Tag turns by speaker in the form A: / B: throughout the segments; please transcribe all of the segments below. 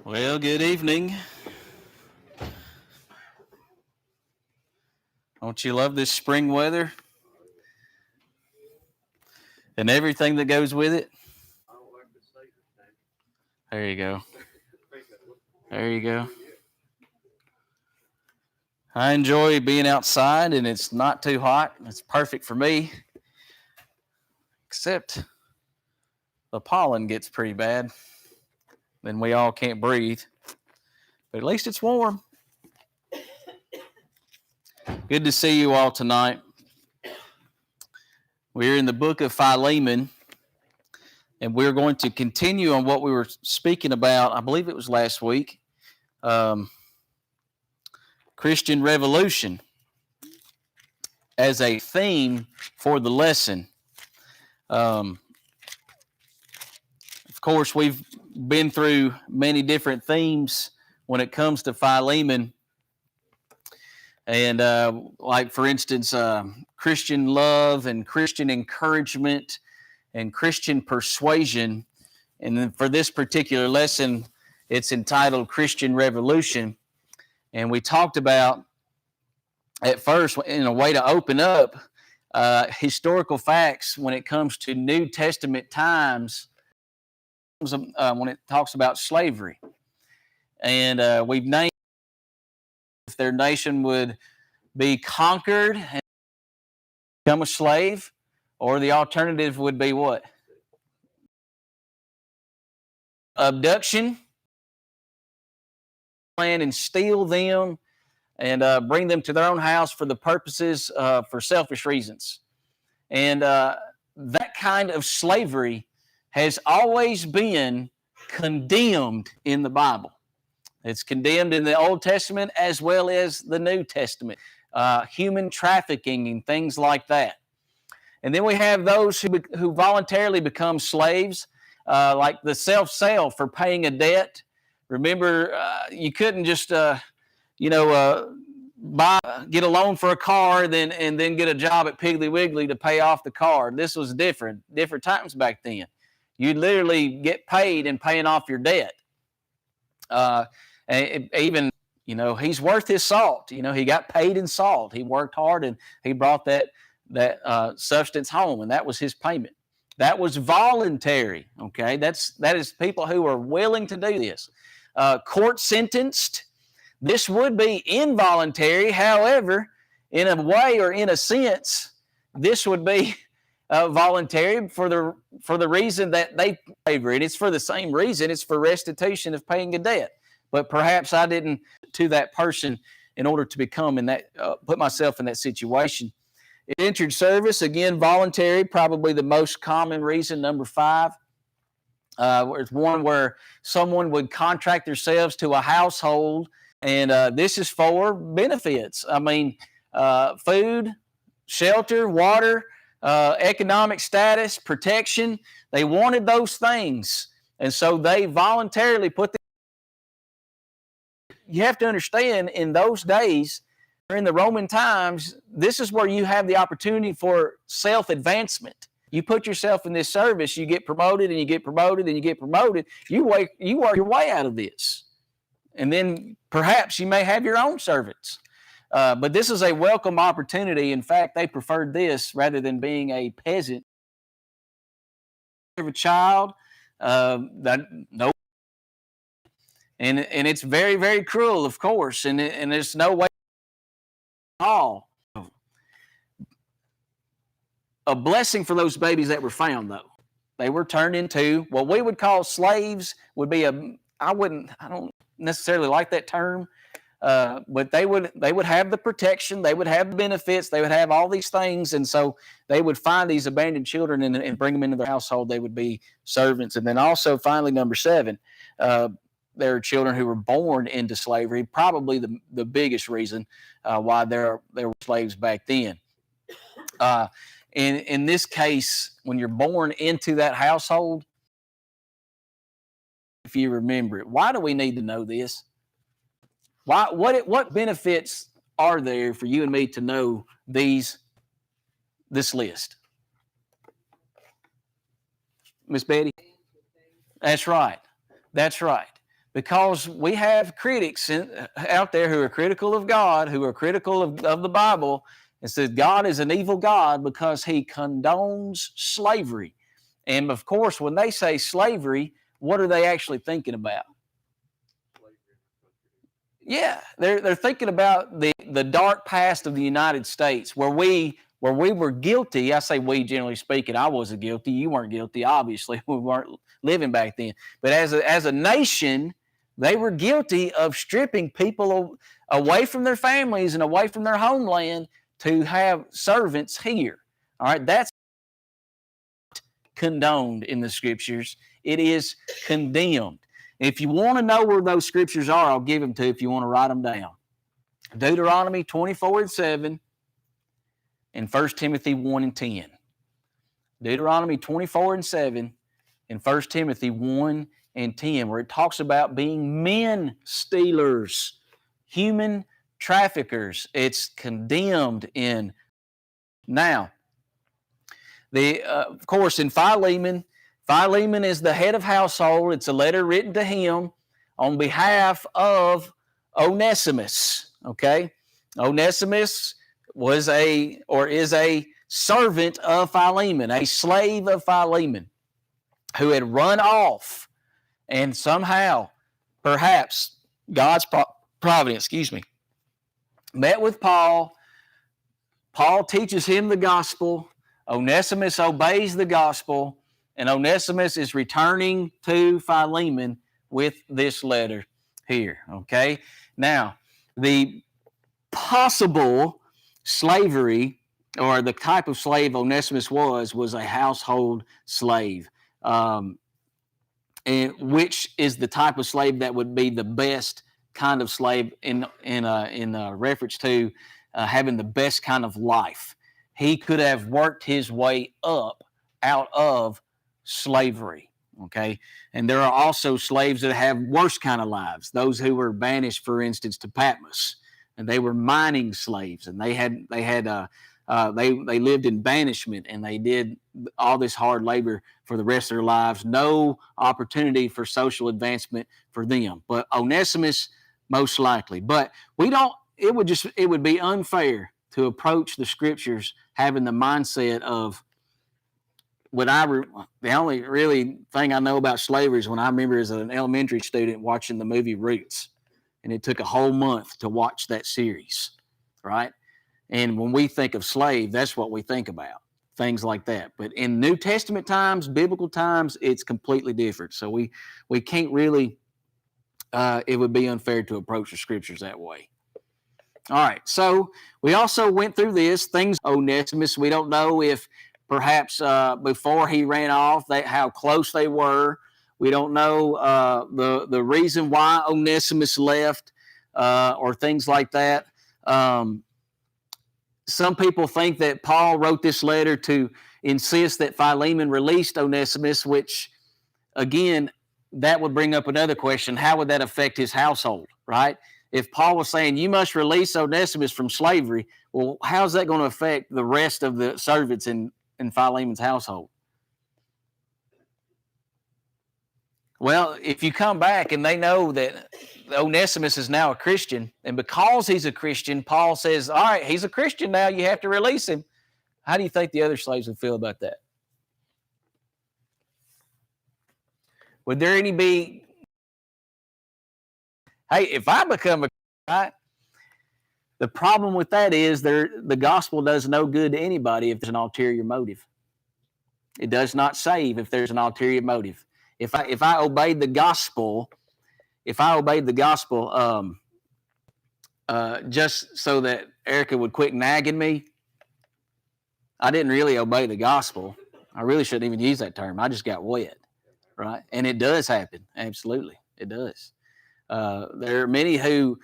A: Well, good evening. Don't you love this spring weather and everything that goes with it? There you go. There you go. I enjoy being outside and it's not too hot. It's perfect for me, except the pollen gets pretty bad. Then we all can't breathe. But at least it's warm. Good to see you all tonight. We're in the book of Philemon, and we're going to continue on what we were speaking about. I believe it was last week. Christian Revolution as a theme for the lesson. Of course, we've been through many different themes when it comes to Philemon. And like, for instance, Christian love and Christian encouragement and Christian persuasion. And then for this particular lesson, it's entitled Christian Revolution. And we talked about, at first, in a way to open up, historical facts when it comes to New Testament times, when it talks about slavery. And we've named if their nation would be conquered and become a slave, or the alternative would be what? Abduction, plan and steal them and bring them to their own house for the purposes for selfish reasons. And that kind of slavery has always been condemned in the Bible. It's condemned in the Old Testament as well as the New Testament. Human trafficking and things like that. And then we have those who voluntarily become slaves, like the self-sale for paying a debt. Remember, you couldn't just, get a loan for a car and then get a job at Piggly Wiggly to pay off the car. This was different times back then. You'd literally get paid in paying off your debt. Even, he's worth his salt. He got paid in salt. He worked hard and he brought that substance home, and that was his payment. That was voluntary. Okay, that is people who are willing to do this. Court sentenced. This would be involuntary. However, in a way or in a sense, this would be voluntary for the reason that they favor it. It's for the same reason. It's for restitution of paying a debt. But perhaps I didn't to that person in order to become in that, put myself in that situation. Indentured service, again, voluntary, probably the most common reason, number 5. It's one where someone would contract themselves to a household, and this is for benefits. I mean, food, shelter, water, economic status, protection. They wanted those things, and so they voluntarily put them. You have to understand, in those days, in the Roman times, this is where you have the opportunity for self-advancement. You put yourself in this service, you get promoted and you get promoted and you get promoted. You work your way out of this. And then perhaps you may have your own servants. But this is a welcome opportunity. In fact, they preferred this rather than being a peasant. Of a child, no. And it's very, very cruel, of course, and there's no way at all. A blessing for those babies that were found, though. They were turned into what we would call slaves. Would be I don't necessarily like that term, but they would have the protection, they would have the benefits, they would have all these things, and so they would find these abandoned children and bring them into their household. They would be servants. And then also, finally, number 7, there are children who were born into slavery, probably the biggest reason why there were slaves back then. In this case, when you're born into that household, if you remember it, why do we need to know this? What benefits are there for you and me to know this list? Miss Betty? That's right. because we have critics out there who are critical of God, who are critical of the Bible, and says God is an evil God because he condones slavery. And of course, when they say slavery, what are they actually thinking about? Yeah, they're thinking about the dark past of the United States, where we were guilty. I say we, generally speaking. I wasn't guilty. You weren't guilty. Obviously, we weren't living back then. But as a nation, they were guilty of stripping people away from their families and away from their homeland to have servants here. All right, that's condoned in the scriptures. It is condemned. If you want to know where those scriptures are, I'll give them to you if you want to write them down. Deuteronomy 24:7 and 1 Timothy 1:10. Deuteronomy 24:7 and 1 Timothy 1:10, where it talks about being men stealers, human traffickers. It's condemned in. Now, of course, in Philemon, Philemon is the head of household. It's a letter written to him on behalf of Onesimus. Okay, Onesimus is a servant of Philemon, a slave of Philemon, who had run off, and somehow, perhaps God's providence, met with Paul. Paul teaches him the gospel. Onesimus obeys the gospel, and Onesimus is returning to Philemon with this letter here. Okay, now the possible slavery, or the type of slave Onesimus was a household slave, and which is the type of slave that would be the best kind of slave in reference to having the best kind of life. He could have worked his way up out of slavery. Okay, and there are also slaves that have worse kind of lives. Those who were banished, for instance, to Patmos, and they were mining slaves, and they lived in banishment, and they did all this hard labor for the rest of their lives. No opportunity for social advancement for them. But Onesimus, most likely. But we don't. It would be unfair to approach the scriptures having the mindset of the only really thing I know about slavery is when I remember as an elementary student watching the movie Roots, and it took a whole month to watch that series, right? And when we think of slave, that's what we think about, things like that. But in New Testament times, biblical times, it's completely different. So we can't really, it would be unfair to approach the scriptures that way. All right, so we also went through this, things Onesimus. We don't know if perhaps before he ran off, how close they were. We don't know the reason why Onesimus left or things like that. Some people think that Paul wrote this letter to insist that Philemon released Onesimus, which, again, that would bring up another question. How would that affect his household, right? If Paul was saying, you must release Onesimus from slavery, well, how's that going to affect the rest of the servants in Philemon's household? Well, if you come back and they know that Onesimus is now a Christian, and because he's a Christian, Paul says, all right, he's a Christian now, you have to release him. How do you think the other slaves would feel about that? Would there be, hey, if I become a right? The problem with that is the gospel does no good to anybody if there's an ulterior motive. It does not save if there's an ulterior motive. If I obeyed the gospel, just so that Erica would quit nagging me, I didn't really obey the gospel. I really shouldn't even use that term. I just got wet, right? And it does happen. Absolutely, it does. There are many who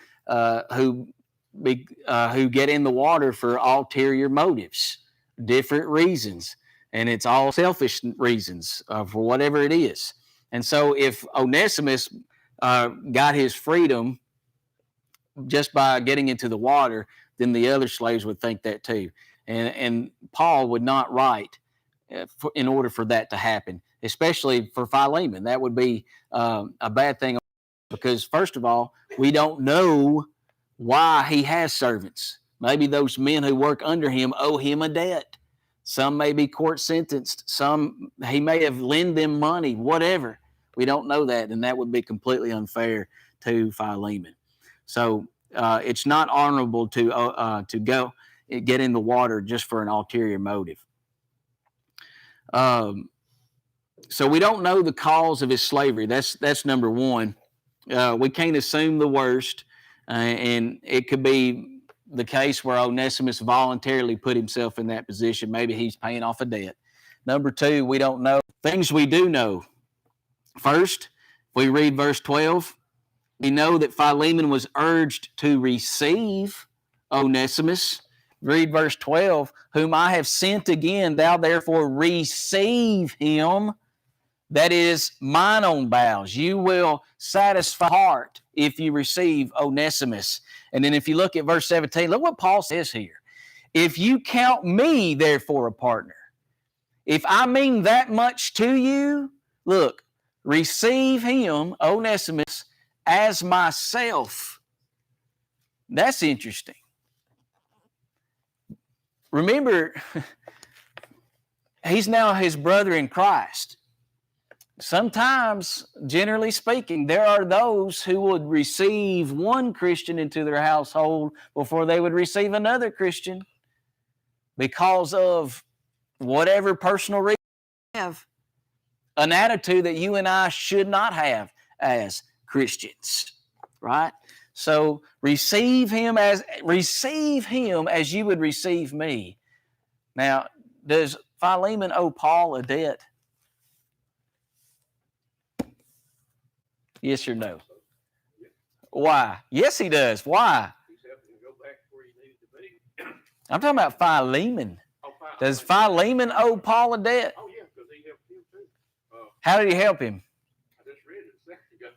A: get in the water for ulterior motives, different reasons, and it's all selfish reasons for whatever it is. And so if Onesimus got his freedom just by getting into the water, then the other slaves would think that too. And Paul would not write in order for that to happen, especially for Philemon. That would be a bad thing Because first of all, we don't know why he has servants. Maybe those men who work under him owe him a debt. Some may be court sentenced. Some, he may have lent them money, whatever. We don't know that, and that would be completely unfair to Philemon. So it's not honorable to go get in the water just for an ulterior motive. So we don't know the cause of his slavery. That's number one. We can't assume the worst, and it could be the case where Onesimus voluntarily put himself in that position. Maybe he's paying off a debt. Number two, we don't know. Things we do know. First, if we read verse 12, we know that Philemon was urged to receive Onesimus. Read verse 12, whom I have sent again, thou therefore receive him. That is mine own bowels. You will satisfy heart if you receive Onesimus. And then if you look at verse 17, look what Paul says here. If you count me, therefore, a partner, if I mean that much to you, look, receive him, Onesimus, as myself. That's interesting. Remember, he's now his brother in Christ. Sometimes, generally speaking, there are those who would receive one Christian into their household before they would receive another Christian because of whatever personal reason they have, an attitude that you and I should not have as Christians, right? So receive him as you would receive me. Now, does Philemon owe Paul a debt? Yes or no? Why? Yes, he does. Why? He's helping him go back where he needed to be. I'm talking about Philemon. Does Philemon owe Paul a debt?
B: Oh, yeah, because he helped him too.
A: How did he help him?
B: I just read it a second ago.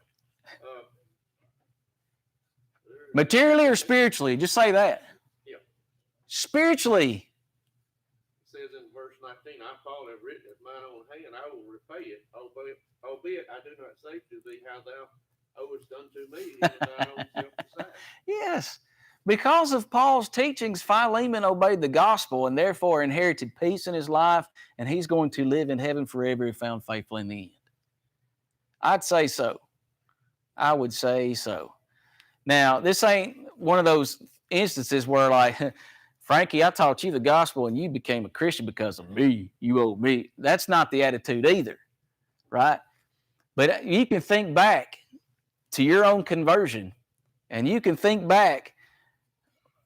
A: Materially or spiritually? Just say that.
B: Yeah.
A: Spiritually.
B: It says in verse 19, I, Paul, have written at mine own hand, I will repay it, albeit I do not say to thee how thou owest unto me, and thine own self beside.
A: Yes. Because of Paul's teachings, Philemon obeyed the gospel and therefore inherited peace in his life, and he's going to live in heaven forever if found faithful in the end. I'd say so. I would say so. Now, this ain't one of those instances where, like, Frankie, I taught you the gospel and you became a Christian because of me. You owe me. That's not the attitude either, right? But you can think back to your own conversion, and you can think back.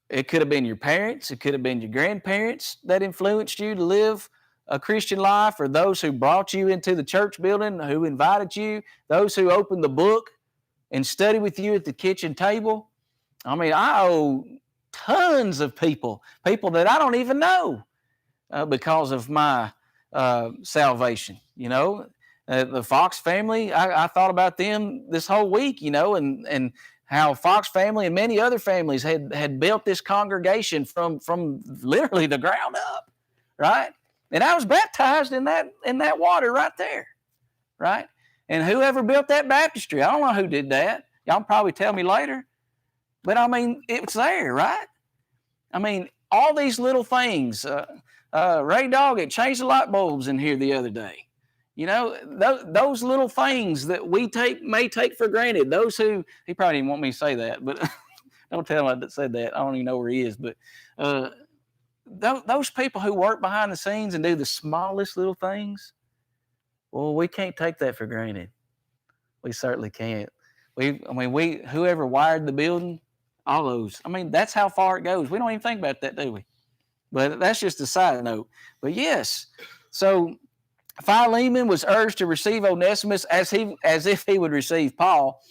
A: It could have been your parents. It could have been your grandparents that influenced you to live a Christian life, or those who brought you into the church building, who invited you, those who opened the book and studied with you at the kitchen table. I mean, I owe tons of people that I don't even know because of my salvation. You know, the Fox family, I thought about them this whole week, you know, and how Fox family and many other families had built this congregation from literally the ground up, right? And I was baptized in that water right there, right? And whoever built that baptistry, I don't know who did that. Y'all probably tell me later. But I mean, it's there, right? I mean, all these little things. Ray Doggett changed the light bulbs in here the other day. You know, those little things that we may take for granted. Those who, he probably didn't want me to say that, but don't tell him I said that. I don't even know where he is. But those people who work behind the scenes and do the smallest little things, well, we can't take that for granted. We certainly can't. Whoever wired the building, all those. I mean, that's how far it goes. We don't even think about that, do we? But that's just a side note. But yes, so Philemon was urged to receive Onesimus as if he would receive Paul.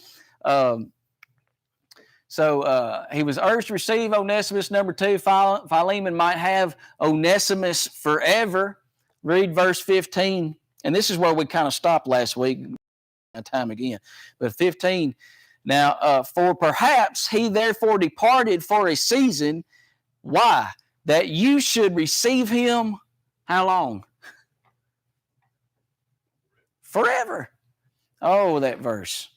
A: So he was urged to receive Onesimus. Number two, Philemon might have Onesimus forever. Read verse 15. And this is where we kind of stopped last week. Time again. But 15. Now, for perhaps he therefore departed for a season. Why? That you should receive him. How long? Forever. Oh, that verse.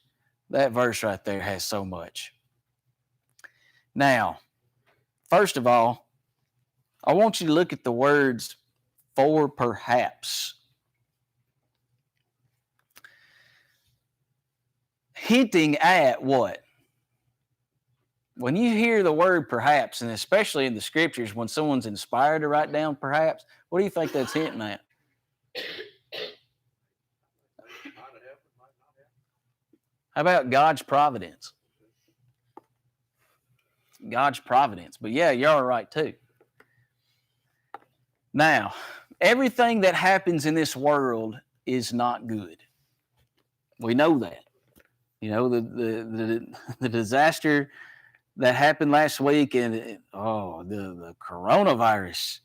A: That verse right there has so much. Now, first of all, I want you to look at the words for perhaps. Hinting at what? When you hear the word perhaps, and especially in the scriptures, when someone's inspired to write down perhaps, what do you think that's hinting at? How about God's providence? God's providence. But yeah, y'all are right too. Now, everything that happens in this world is not good. We know that. You know, the disaster that happened last week, and the coronavirus.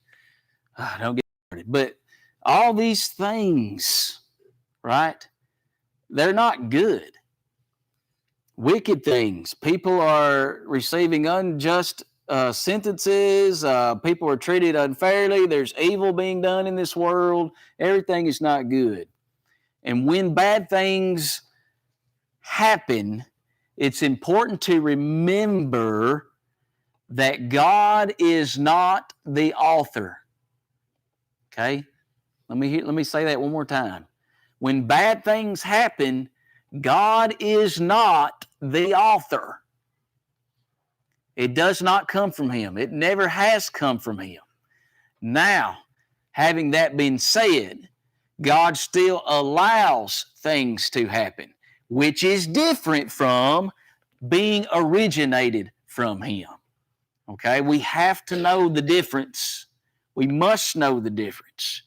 A: Don't get started. But all these things, right? They're not good. Wicked things. People are receiving unjust sentences. People are treated unfairly. There's evil being done in this world. Everything is not good. And when bad things happen, it's important to remember that God is not the author. Okay? Let me say that one more time. When bad things happen, God is not the author. It does not come from him. It never has come from him. Now, having that been said, God still allows things to happen, which is different from being originated from him. Okay? We have to know the difference. We must know the difference.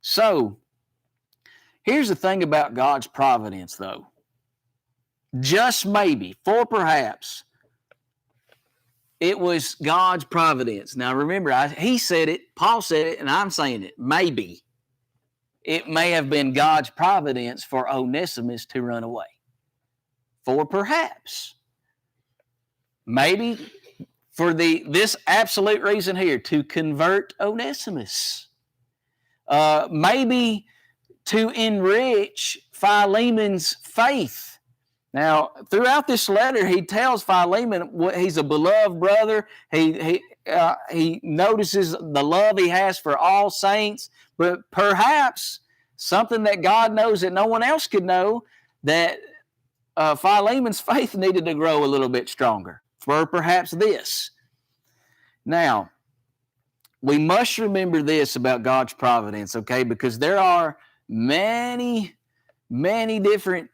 A: So, here's the thing about God's providence, though. Just maybe, for perhaps, it was God's providence. Now, remember, he said it, Paul said it, and I'm saying it. Maybe. It may have been God's providence for Onesimus to run away. For perhaps. Maybe for this absolute reason here, to convert Onesimus. Maybe to enrich Philemon's faith. Now, throughout this letter, he tells Philemon he's a beloved brother. He notices the love he has for all saints, but perhaps something that God knows that no one else could know, that Philemon's faith needed to grow a little bit stronger for perhaps this. Now, we must remember this about God's providence, okay? Because there are many, many different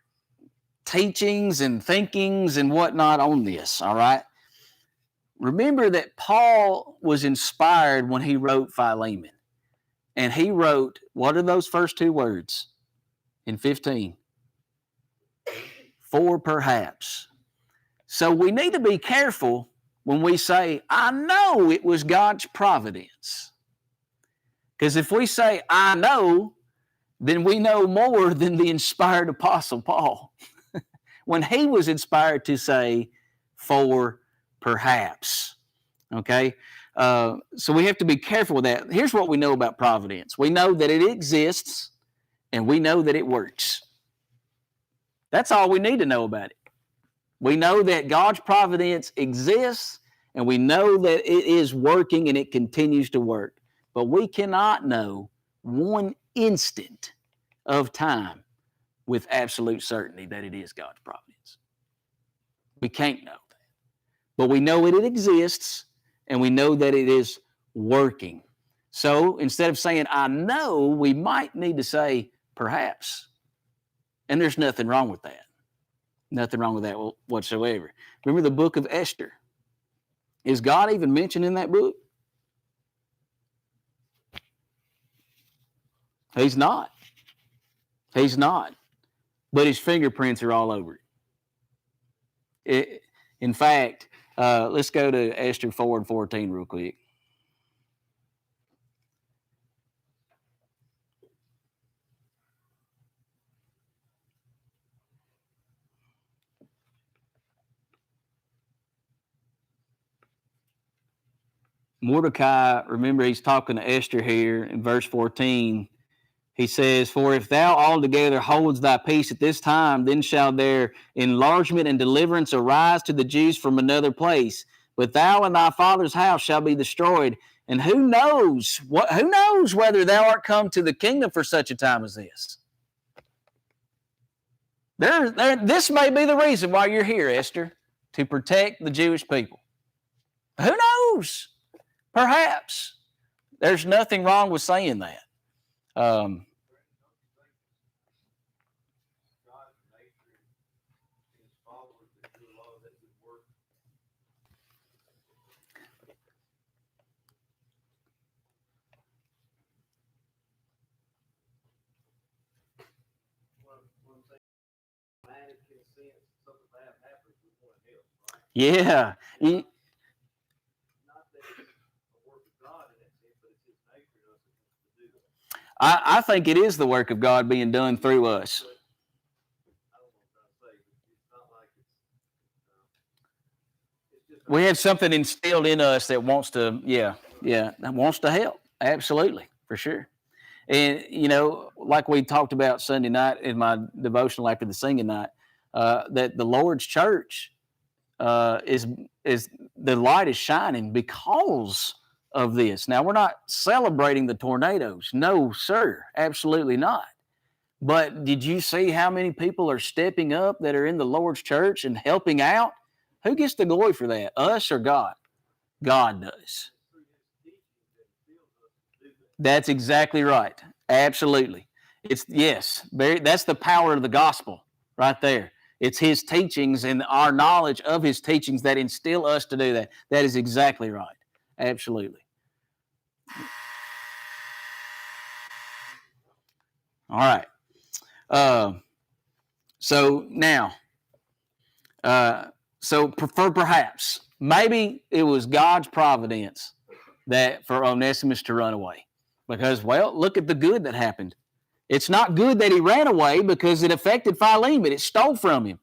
A: teachings and thinkings and whatnot on this, all right? Remember that Paul was inspired when he wrote Philemon. And he wrote, what are those first two words in 15? For perhaps. So we need to be careful when we say, I know it was God's providence. Because if we say, I know, then we know more than the inspired Apostle Paul. When he was inspired to say, for perhaps. Okay? So we have to be careful with that. Here's what we know about providence. We know that it exists, and we know that it works. That's all we need to know about it. We know that God's providence exists, and we know that it is working and it continues to work. But we cannot know one instant of time with absolute certainty that it is God's providence. We can't know that. But we know that it exists, and we know that it is working. So instead of saying, I know, we might need to say, perhaps. And there's nothing wrong with that. Nothing wrong with that whatsoever. Remember the book of Esther. Is God even mentioned in that book? He's not. He's not. But his fingerprints are all over it. In fact, let's go to Esther 4:14 real quick. Mordecai, remember he's talking to Esther here in verse 14. He says, "For if thou altogether holds thy peace at this time, then shall their enlargement and deliverance arise to the Jews from another place. But thou and thy father's house shall be destroyed. And who knows whether thou art come to the kingdom for such a time as this?" This may be the reason why you're here, Esther, to protect the Jewish people. Who knows? Perhaps. There's nothing wrong with saying that. Yeah. I think it is the work of God being done through us. We have something instilled in us that wants to, that wants to help. Absolutely, for sure. And, like we talked about Sunday night in my devotional after the singing night, that the Lord's church is the light is shining because of this. Now, we're not celebrating the tornadoes. No, sir, absolutely not. But did you see how many people are stepping up that are in the Lord's church and helping out? Who gets the glory for that? Us or God? God does. That's exactly right. Absolutely. That's the power of the gospel right there. It's his teachings and our knowledge of his teachings that instill us to do that. That is exactly right. Absolutely. All right. So now, perhaps, maybe it was God's providence that for Onesimus to run away. Because, look at the good that happened. It's not good that he ran away because it affected Philemon. It stole from him.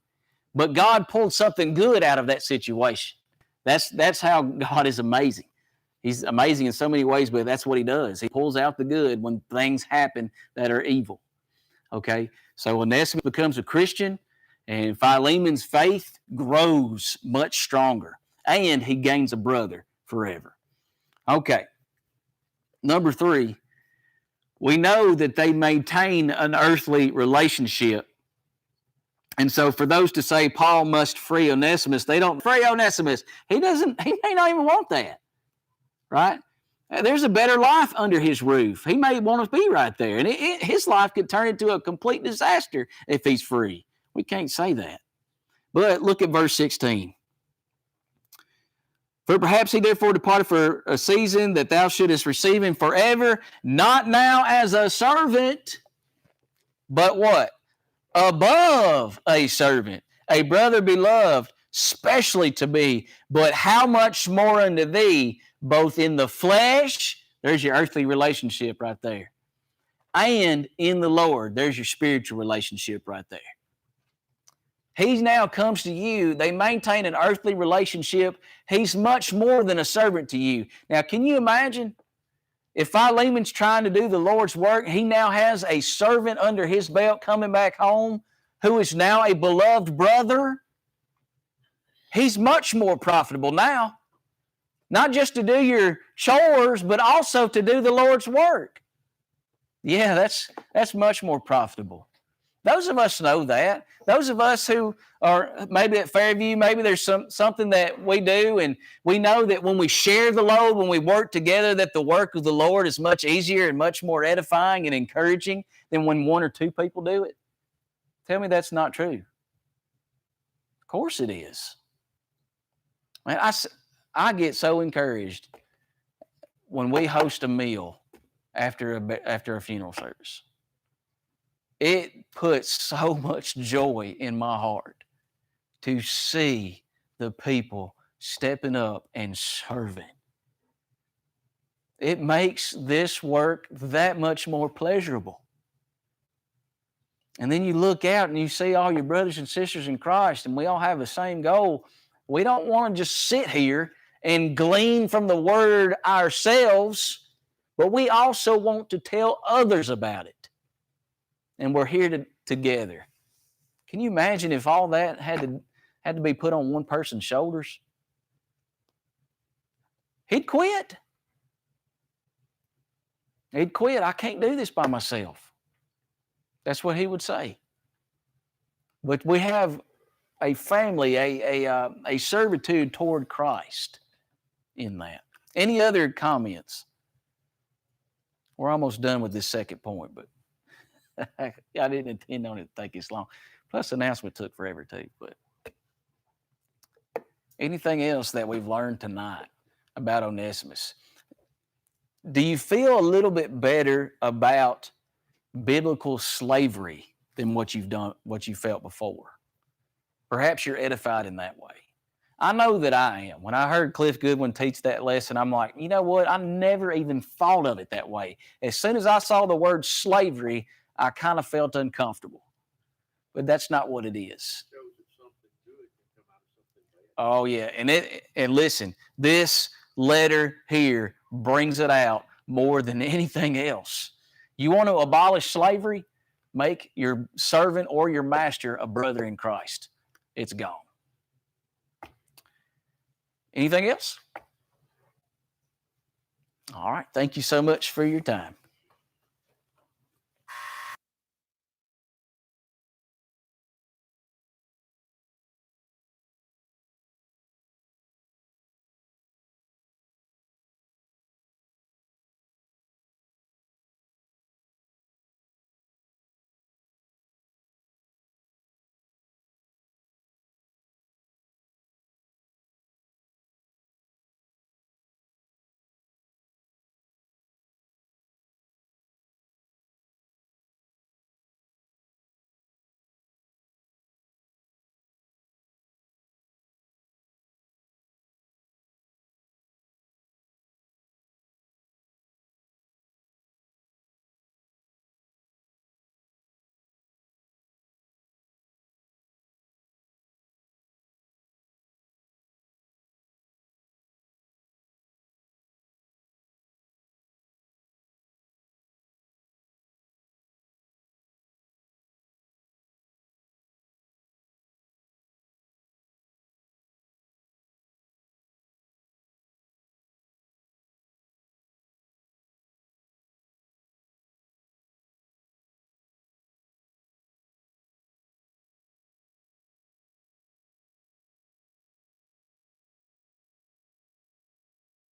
A: But God pulled something good out of that situation. That's how God is amazing. He's amazing in so many ways, but that's what he does. He pulls out the good when things happen that are evil. Okay? So Onesimus becomes a Christian, and Philemon's faith grows much stronger, and he gains a brother forever. Okay. Number 3, we know that they maintain an earthly relationship. And so for those to say Paul must free Onesimus, they don't free Onesimus. He may not even want that, right? There's a better life under his roof. He may want to be right there. And his life could turn into a complete disaster if he's free. We can't say that. But look at verse 16. For perhaps he therefore departed for a season that thou shouldest receive him forever, not now as a servant, but what? Above a servant, a brother beloved, specially to me, but how much more unto thee, both in the flesh, there's your earthly relationship right there, and in the Lord, there's your spiritual relationship right there. He now comes to you. They maintain an earthly relationship. He's much more than a servant to you. Now, can you imagine if Philemon's trying to do the Lord's work, he now has a servant under his belt coming back home who is now a beloved brother? He's much more profitable now, not just to do your chores, but also to do the Lord's work. Yeah, that's much more profitable. Those of us know that. Those of us who are maybe at Fairview, maybe there's something that we do, and we know that when we share the load, when we work together, that the work of the Lord is much easier and much more edifying and encouraging than when 1 or 2 people do it. Tell me that's not true. Of course it is. Man, I get so encouraged when we host a meal after a funeral service. It puts so much joy in my heart to see the people stepping up and serving. It makes this work that much more pleasurable. And then you look out and you see all your brothers and sisters in Christ, and we all have the same goal. We don't want to just sit here and glean from the Word ourselves, but we also want to tell others about it. and we're here together. Can you imagine if all that had to be put on one person's shoulders? He'd quit. He'd quit. I can't do this by myself. That's what he would say. But we have a family, a servitude toward Christ in that. Any other comments? We're almost done with this second point, but I didn't intend on it to take this long. Plus, the announcement took forever too. But anything else that we've learned tonight about Onesimus? Do you feel a little bit better about biblical slavery than what you felt before? Perhaps you're edified in that way. I know that I am. When I heard Cliff Goodwin teach that lesson, I'm like, you know what? I never even thought of it that way. As soon as I saw the word slavery, I kind of felt uncomfortable. But that's not what it is. Oh yeah, and listen, this letter here brings it out more than anything else. You want to abolish slavery? Make your servant or your master a brother in Christ. It's gone. Anything else? All right. Thank you so much for your time.